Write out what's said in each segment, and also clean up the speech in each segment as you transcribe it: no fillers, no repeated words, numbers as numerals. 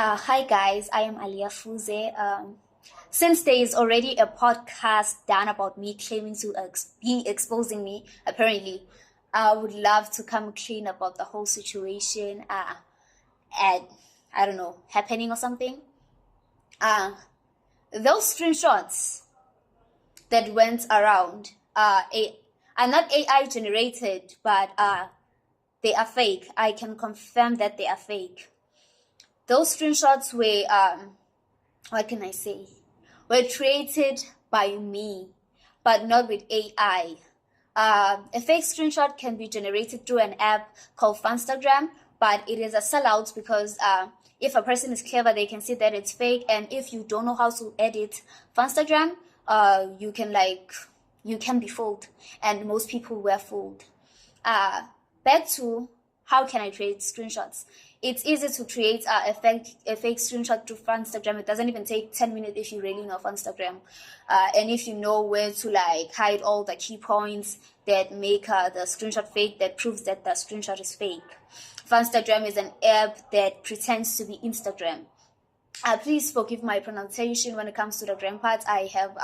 Hi guys, I am Alia Fuze. Since there is already a podcast done about me claiming to be exposing me, apparently, I would love to come clean about the whole situation. And I don't know, happening or something. Those screenshots that went around are not AI generated, but they are fake. I can confirm that they are fake. Those screenshots were, what can I say, were created by me, but not with AI. A fake screenshot can be generated through an app called Funstagram, but it is a sellout because if a person is clever, they can see that it's fake. And if you don't know how to edit Funstagram, you can be fooled, and most people were fooled. Back to how can I create screenshots? It's easy to create a fake screenshot through Instagram. It doesn't even take 10 minutes if you really know Instagram. And if you know where to hide all the key points that make the screenshot fake, that proves that the screenshot is fake. Instagram is an app that pretends to be Instagram. Please forgive my pronunciation when it comes to the gram part. I have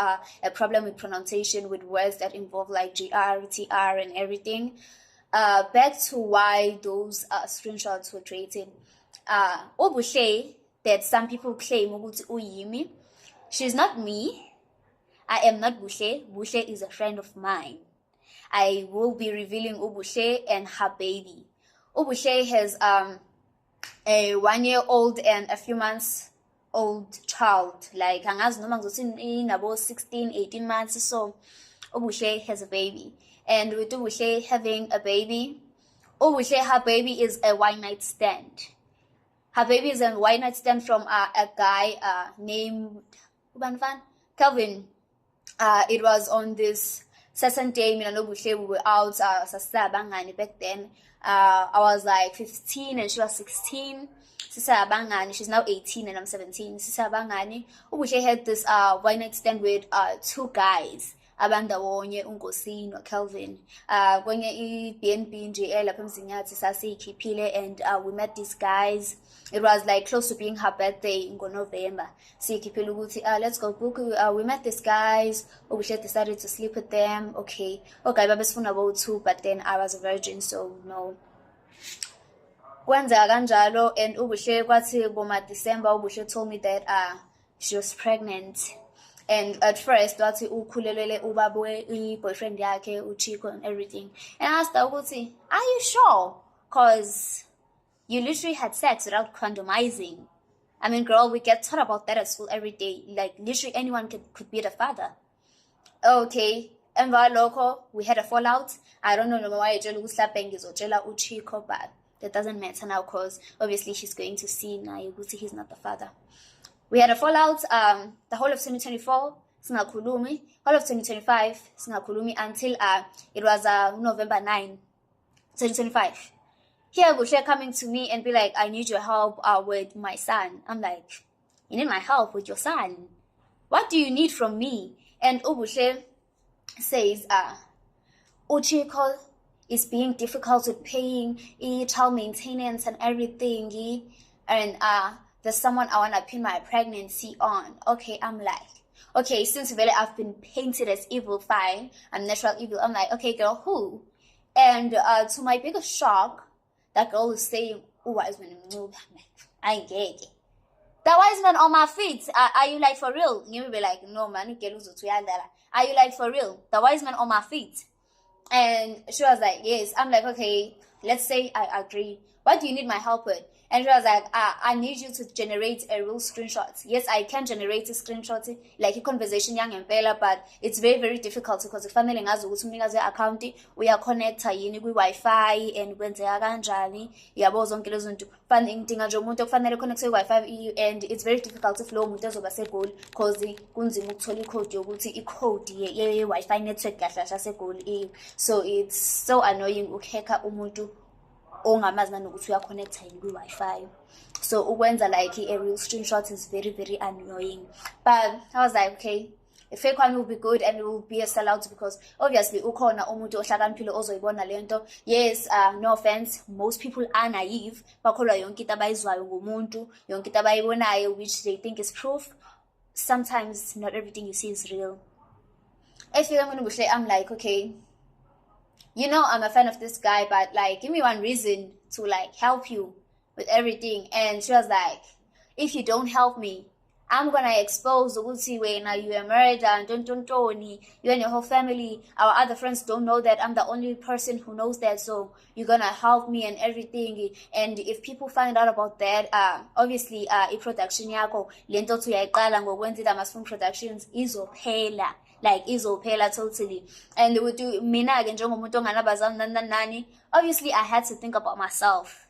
a problem with pronunciation with words that involve GR, TR, and everything. Back to why those screenshots were created. Obuhle, that some people claim ukuthi uyimi. She's not me. I am not Buhle. Buhle is a friend of mine. I will be revealing Obuhle and her baby. Obuhle has a 1-year-old and a few months old child. Angazi noma ngizothi inabo 16, 18 months. So Obuhle has a baby. And with Obuhle having a baby, Obuhle, her baby is a one-night stand. Her baby is a one-night stand from a guy named Kelvin. It was on this certain day, me and Obuhle, we were out, back then. I was 15 and she was 16. She's now 18 and I'm 17. Obuhle had this one-night stand with 2 guys. Abandawonye uNkosini noKelvin kwenye iBNB nje lapha eMzinyathi sasiyikhiphile, and we met these guys. It was close to being her birthday in November. Siyikhiphile ukuthi let's go book. We met these guys. Obuhle decided to sleep with them. Okay babesifuna bowu-2, but then I was a virgin, so no. Kwenzeka kanjalo, and Obuhle kwathi boma December, Obuhle told me that she was pregnant. And at first, wathi ukhulelele ubabwe boyfriend yakhe uChico and everything. And I asked her, are you sure? Because you literally had sex without condomizing. I mean, girl, we get taught about that at school every day. Literally anyone could be the father. Okay. And loco, we had a fallout. I don't know why uChico, but that doesn't matter now because obviously she's going to see now he's not the father. We had a fallout the whole of 2024, singakhulumi, whole of 2025, singakhulumi, until it was November 9, 2025. Here Obuhle coming to me and be like, I need your help with my son. I'm like, you need my help with your son? What do you need from me? And Obuhle says, uChico is being difficult with paying child maintenance and everything, and there's someone I want to pin my pregnancy on. Okay, I'm like, okay, since really I've been painted as evil, fine, I'm natural evil. I'm like, okay, girl, who? And to my biggest shock, that girl is saying, oh, wise man, I ain't gay. That wise man on my feet, are you for real? You will be like, no, man, are you for real? The wise man on my feet. And she was like, yes. I'm like, okay, let's say I agree. What do you need my help with? And she was like, I need you to generate a real screenshot. Yes, I can generate a screenshot, like a conversation young and bella, but it's very, very difficult because if family ngazi ukuthi umnikazi account uyaconnecta yini kwi-Wi-Fi and kwenzeka kanjani yabo zonke lezo zinto. Ngidinga nje umuntu okufanele connecte kwi-Wi-Fi, and it's very difficult if lowo muntu ezoba segoli because kunzima ukuthola icode yokuthi icode ye-Wi-Fi network kahle segoli. So it's so annoying ukuhacka umuntu ongamazi nanokuthi uyaconnecta yini kwi-Wi-Fi. So ukwenza a real screenshot is very, very annoying. But I was like, okay, the fake one will be good and it will be a sellout because obviously ukhona umuntu ohlakaniphile ozoyibona lento. Yes, no offense, most people are naive, bakholwa yonke into abayizwayo ngumuntu, yonke into abayibonayo which they think is proof. Sometimes not everything you see is real. If you're going to I'm like, okay, you know, I'm a fan of this guy, but like, give me one reason to like help you with everything. And she was like, if you don't help me, I'm gonna expose ukuthi wena you are married and you and your whole family, our other friends don't know that I'm the only person who knows that, so you're gonna help me and everything. And if people find out about that, obviously i-production yakho lento uyayiqala ngokwenza ama-film productions izophela, like izophela totally. And with mina-ke njengomuntu onganabazali nani, obviously I had to think about myself.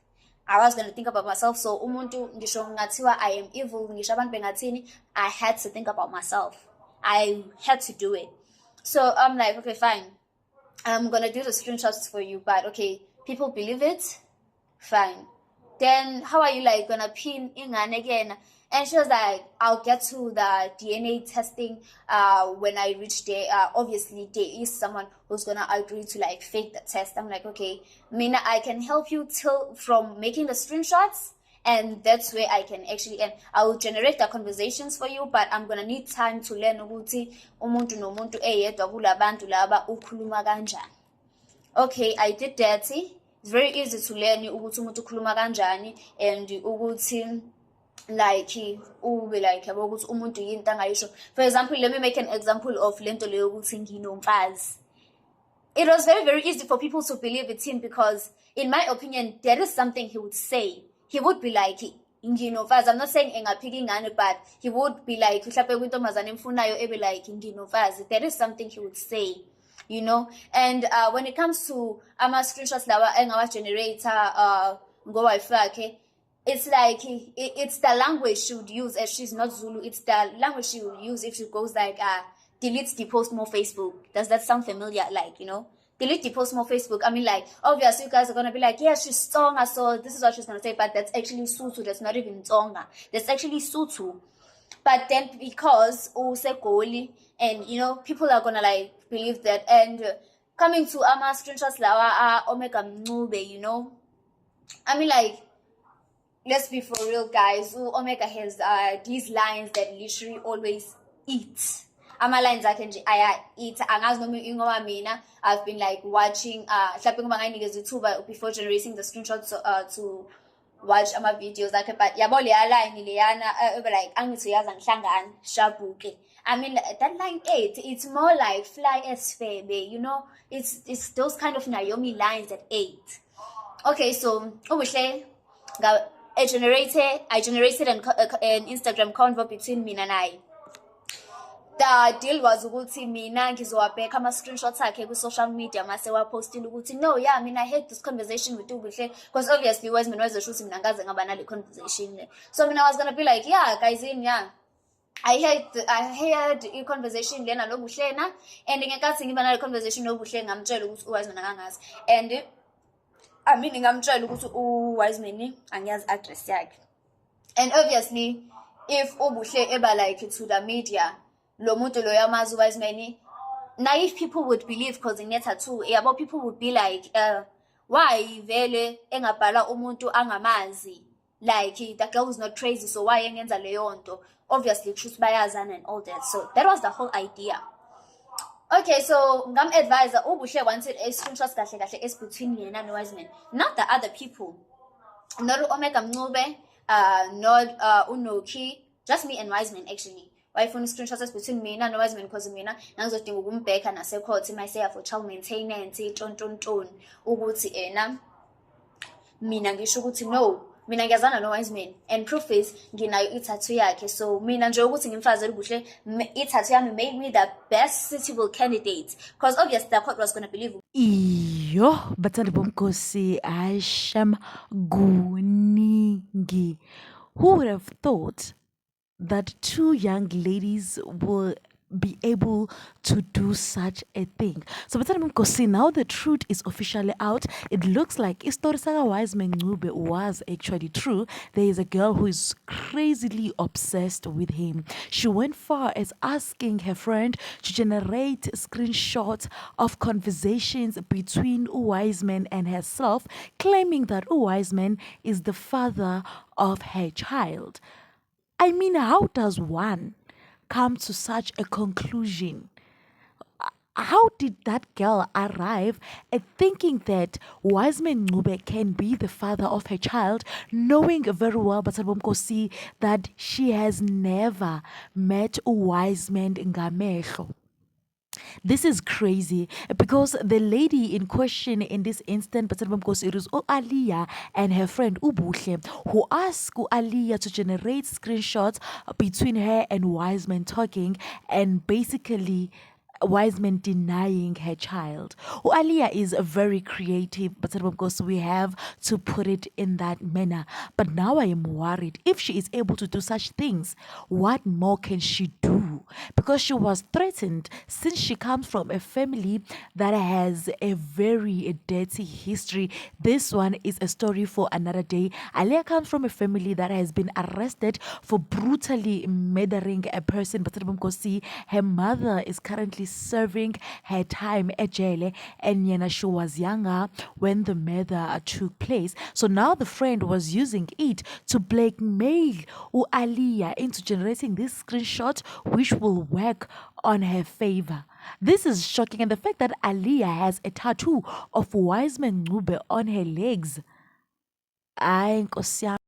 I was going to think about myself. So umuntu ngisho ngathiwa I am evil, ngisho abantu bengathini, I had to think about myself. I had to do it. So I'm like, okay, fine. I'm going to do the screenshots for you, but okay, people believe it? Fine. Then how are you like going to pin ingane again? And she was like, I'll get to the DNA testing when I reach there. Obviously, there is someone who's going to agree to like fake the test. I'm like, okay, Mina, I can help you from making the screenshots. And that's where I can actually, and I will generate the conversations for you, but I'm going to need time to learn ukuthi umuntu nomuntu eyedwa kulabantu laba ukhuluma kanjani. Okay, I did that. It's very easy to learn ukuthi umuntu ukhuluma kanjani and ukuthi like ube like yabo ukuthi umuntu yinto angayisho. For example, let me make an example of lento leyo ukuthi nginomfazi. It was very, very easy for people to believe it's him because in my opinion there is something he would say. He would be like nginofazi. I'm not saying engaphika ingane, but he would be like mhlawumbe kwintombazane emfunayo ebe like nginofazi. There is something he would say, you know. And when it comes to ama screenshots lawa engawa generator ngo-wife yakhe, it's like it's the language she would use if she's not Zulu. It's the language she would use if she goes like delete the post more Facebook. Does that sound familiar? Like, you know, delete the post more Facebook. I mean, like, obviously you guys are gonna be like, yeah, she's Tsonga, so this is what she's gonna say, but that's actually Sutu. That's not even Tsonga. That's actually Sutu. But then because Goli, and you know, people are gonna like believe that. And coming to ama screenshots lawa Omega Mnube, you know, I mean, like, let's be for real, guys. Omega has these lines that literally always eat. Ama lines I can eat. I've been like watching before generating the screenshots to watch ama videos like, but yabo leya line leyana like angithuyaza ngihlangana shabuke. I mean, that line 8, it's more like fly as febe, you know, it's those kind of Naomi lines at 8. Okay, so I generated an Instagram convo between me and I. The deal was ukuthi mina ngizowabheka ama screenshots akhe ku social media mase wapostile ukuthi no, yeah, I mean, I had this conversation with Ubuhle because obviously where's mina wezesho ukuthi mina ngaze ngaba nale conversation. So mina I was going to be like, yeah, guys, yeah, I had a conversation lena no Buhle na, and ngekathi ngiba nale conversation no Buhle ngamtshela ukuthi uwise mina kangazi, and I mean ngamtshela ukuthi uWiseman angiyazi address yakhe. And obviously if Ubuhle eba like to the media lo muntu lo yamazi uWiseman, naive people would believe because in tattoo yabo people would be like why vele engabhala umuntu angamazi, like the girl is not crazy, so why engenza leyo nto. Obviously truth bayazana and all that. So that was the whole idea. Okay, so ngam advisor Ubuhle wanted a screenshot kahle kahle is between yena and Wiseman, not the other people, not Omega Mncube, not Unoki, just me and Wiseman actually. Wayifuna screenshots between mina no Wiseman because mina ngizodinga ukumbheka nasecourt myself for child maintenance tonton ukuthi ena mina ngisho ukuthi no, mina ngiyazana no Wiseman, and proof is nginayo i-tattoo yakhe. So mina nje ukuthi ngimfazele Ubuhle, i-tattoo yami made me the best suitable candidate because obviously the court was going to believe. Iyo bathandi bomkhosi asham guningi. Who would have thought that two young ladies will be able to do such a thing. So Nkosi, now the truth is officially out. It looks like Istorisaga Wiseman Ncube was actually true. There is a girl who is crazily obsessed with him. She went far as asking her friend to generate screenshots of conversations between Wiseman and herself, claiming that Wiseman is the father of her child. I mean, how does one come to such a conclusion? How did that girl arrive at thinking that Wiseman Ncube can be the father of her child, knowing very well, Nkosi, that she has never met Wiseman Ngamehlo? This is crazy because the lady in question in this instant, because it is Aliyah and her friend Ubuhle who asked Aliyah to generate screenshots between her and Wiseman talking and basically Wiseman denying her child. Aliyah is very creative, but because we have to put it in that manner. But now I am worried if she is able to do such things, what more can she do? Because she was threatened since she comes from a family that has a very dirty history. This one is a story for another day. Aliyah comes from a family that has been arrested for brutally murdering a person, but her mother is currently serving her time at jail, and Yana, she was younger when the murder took place. So now the friend was using it to blackmail Aliyah into generating this screenshot, which will work on her favor. This is shocking, and the fact that Aliyah has a tattoo of Wiseman Ncube on her legs. Ay, Nkosi yami.